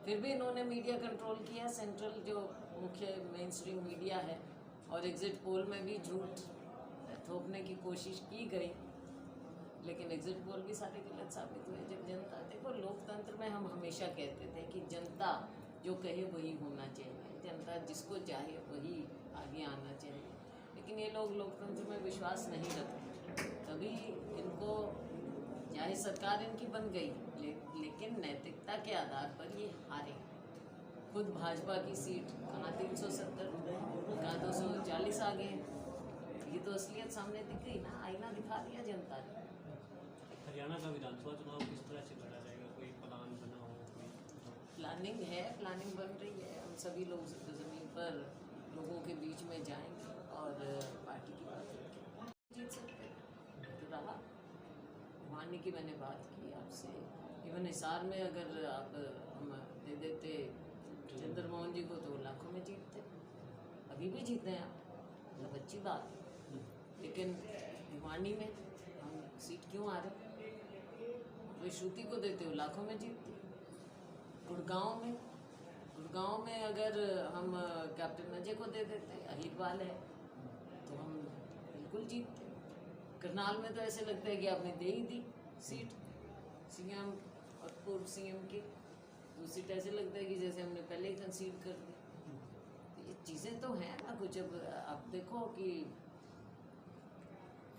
फिर भी इन्होंने मीडिया कंट्रोल किया, सेंट्रल जो मुख्य मेन स्ट्रीम मीडिया है, और एग्जिट पोल में भी झूठ थोपने की कोशिश की गई, लेकिन एग्जिट पोल भी सारे गलत साबित हुए। जब जनता, देखो लोकतंत्र में हम हमेशा कहते थे कि जनता जो कहे वही होना चाहिए, जनता जिसको चाहे वही आगे आना चाहिए, लेकिन ये लोग लोकतंत्र में विश्वास नहीं रखते, तभी इनको, चाहे सरकार इनकी बन गई लेकिन नैतिकता के आधार पर ये हारे। खुद भाजपा की सीट कहाँ 370, कहाँ 240 आ गए। ये तो असलियत सामने दिख गई ना, आईना दिखा दिया जनता ने। हरियाणा का विधानसभा चुनाव किस तरह से लड़ा जाएगा, कोई प्लान बना हो? प्लानिंग है, प्लानिंग बन रही है। हम सभी लोग ज़मीन पर लोगों के बीच में जाएंगे और पार्टी की बात करेंगे। जीत सकते तो रहा। भिवानी की मैंने बात की आपसे, इवन हिसार में अगर आप हम दे देते चंद्रमोहन जी को तो लाखों में जीतते, अभी भी जीते हैं आप, मतलब अच्छी बात है। लेकिन भिवानी में हम सीट क्यों आ रहे? वे श्रुति को देते हो लाखों में जीतते। गुड़गांव में अगर हम कैप्टन अजय को दे देते, अहिरवाल है, तो हम बिल्कुल जीतते। करनाल में तो ऐसे लगता है कि आपने दे ही दी सीट सीएम और पूर्व सीएम की, तो सीट ऐसे लगता है कि जैसे हमने पहले ही कंसीड कर दी। तो ये चीज़ें तो हैं ना कुछ। अब आप देखो कि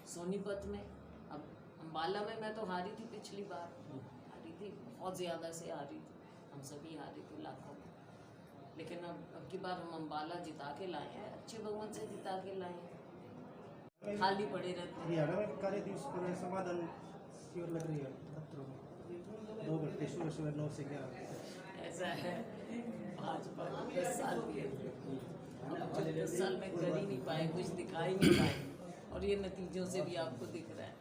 सोनीपत में, अब अम्बाला में मैं तो हारी थी पिछली बार, हारी थी, बहुत ज़्यादा से हारी थी, हम सभी हारे थे लाखों में। लेकिन अब की बार हम अम्बाला जिता के लाए हैं, अच्छे बहुमत से जिता के लाए हैं। खाली पड़े रहते हैं। हरियाणा में कार्य दिवस पर समाधान की ओर लग रही है पत्रों में 2 घंटे सुबह 9 से 11। ऐसा है, भाजपा 10 साल की 10 साल में कर ही नहीं पाए, कुछ दिखा ही नहीं पाए, और ये नतीजों से भी आपको दिख रहा है।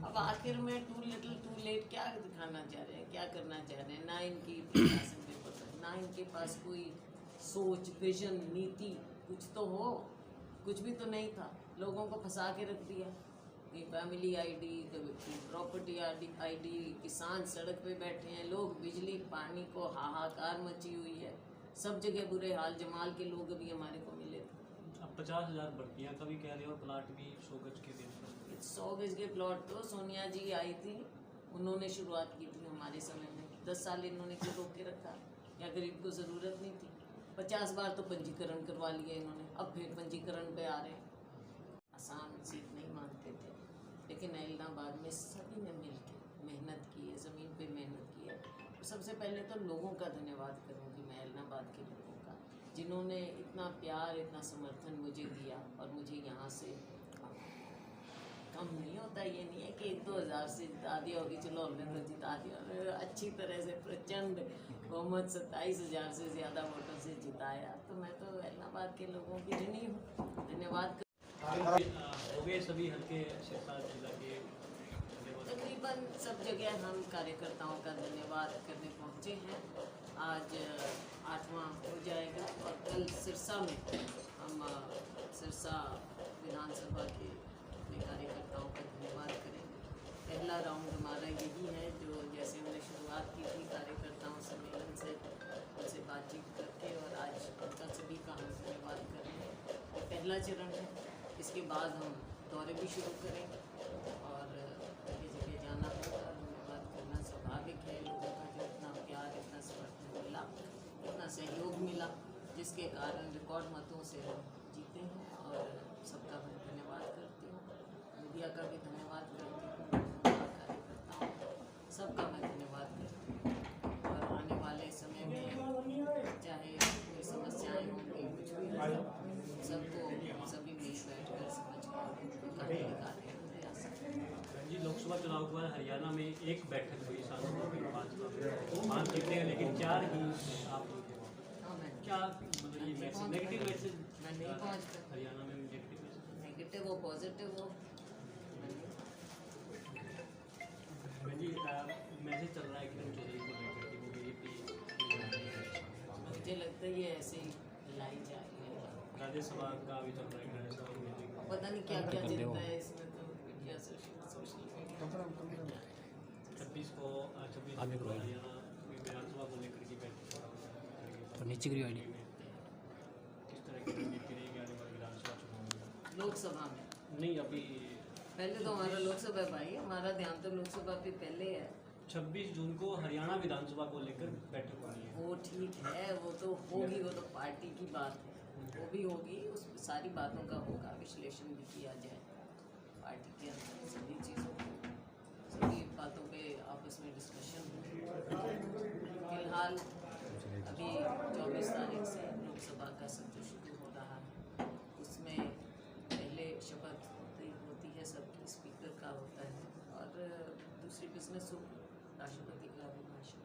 अब आखिर में टू लिटिल टू लेट क्या दिखाना चाह रहे हैं, क्या करना चाह रहे हैं? ना इनकी प्रशासन में पकड़, ना इनके पास कोई सोच, विजन, नीति कुछ तो हो, कुछ भी तो नहीं था। लोगों को फंसा के रख दिया, कहीं फैमिली आईडी, कभी प्रॉपर्टी आईडी, किसान सड़क पे बैठे हैं, लोग बिजली पानी को हाहाकार मची हुई है, सब जगह बुरे हाल। जमाल के लोग अभी हमारे को मिले थे। अब 50,000 भर्तियाँ का भी कह रहे हैं और प्लाट भी 100 गज के दिन पर। 100 गज के प्लॉट तो सोनिया जी आई थी, उन्होंने शुरुआत की थी हमारे समय में। 10 साल इन्होंने क्यों रोक के रखा, या गरीब को ज़रूरत नहीं थी? 50 बार तो पंजीकरण करवा लिया इन्होंने, अब फिर पंजीकरण पे आ रहे हैं। आसान सीट नहीं मानते थे, लेकिन ऐलनाबाद में सभी ने मिलकर मेहनत की है, ज़मीन पे मेहनत की है। तो सबसे पहले तो लोगों का धन्यवाद करूँगी मैं, ऐलनाबाद के लोगों का, जिन्होंने इतना प्यार, इतना समर्थन मुझे दिया, और मुझे यहाँ से कम नहीं होता। ये नहीं है कि 1-2 हज़ार से जिता दिया होगी, चलो हमने तो जिता दिया, अच्छी तरह से प्रचंड बहुमत 27,000 से ज़्यादा वोटों से जिताया। तो मैं तो ऐलनाबाद के लोगों की ऋणी हूँ, धन्यवाद। हो गए सभी हल्के सिरसा जिला के तकरीबन सब जगह हम कार्यकर्ताओं का धन्यवाद करने पहुँचे हैं। आज 8वां हो जाएगा, और कल सिरसा में हम सिरसा विधानसभा के अपने कार्यकर्ताओं का धन्यवाद करेंगे। पहला राउंड हमारा यही है, जो जैसे हमने शुरुआत की थी कार्यकर्ताओं सम्मेलन से, उनसे बातचीत करके, और आज उनका सभी का हम धन्यवाद करेंगे। ये पहला चरण है, इसके बाद हम दौरे भी शुरू करेंगे, और जगह जगह जाना होगा। धन्यवाद करना स्वाभाविक है, लोगों का जो इतना प्यार, इतना समर्थन मिला, इतना सहयोग मिला, जिसके कारण रिकॉर्ड मतों से हम जीते हैं। और सबका मैं धन्यवाद करती हूँ, मीडिया का भी धन्यवाद करती हूँ, कार्यकर्ताओं का, सबका मैं धन्यवाद करती हूँ। और आने वाले समय में चाहे कोई समस्याएँ होंगी, कुछ भी होगा, सबको सभी मिल बैठ कर समझ कर निकालने का प्रयास करें। जी, लोकसभा चुनाव के बाद हरियाणा में एक बैठक हुई सांसदों की, 5 जीते हैं, लेकिन 4 ही आप क्या मतलब ये मैसेज, नेगेटिव मैसेज मैं नहीं पहुँच हरियाणा में नेगेटिव मैसेज, नेगेटिव हो पॉजिटिव हो, जी मैसेज चल रहा है कि चौधरी को लेकर के वो बीजेपी, मुझे लगता है ये ऐसे ही लाई जाएगी। राज्यसभा का भी चल रहा है, राज्यसभा में पता नहीं क्या क्या चलता है इसमें, तो मीडिया सोशल मीडिया 26 को हरियाणा विधानसभा को लेकर के बैठक निश्चित आइडिया किस तरह की रणनीति रहेगी आने वाले विधानसभा चुनाव में? लोकसभा में नहीं, अभी पहले तो हमारा लोकसभा भाई, हमारा ध्यान तो लोकसभा पे पहले है। 26 जून को हरियाणा विधानसभा को लेकर बैठक होनी है। वो ठीक है, वो तो होगी, वो तो पार्टी की बात है, वो भी होगी, उस सारी बातों का होगा विश्लेषण भी किया जाए पार्टी के अंदर, सभी चीज़ों को, सभी बातों पे आपस में डिस्कशन हो। फिलहाल अभी 24 तारीख से लोकसभा का सत्र शुरू हो रहा है, उसमें पहले शपथ होती है सबकी, स्पीकर का होता है, और दूसरी बिजनेस हो राष्ट्रपति का अभिभाषण।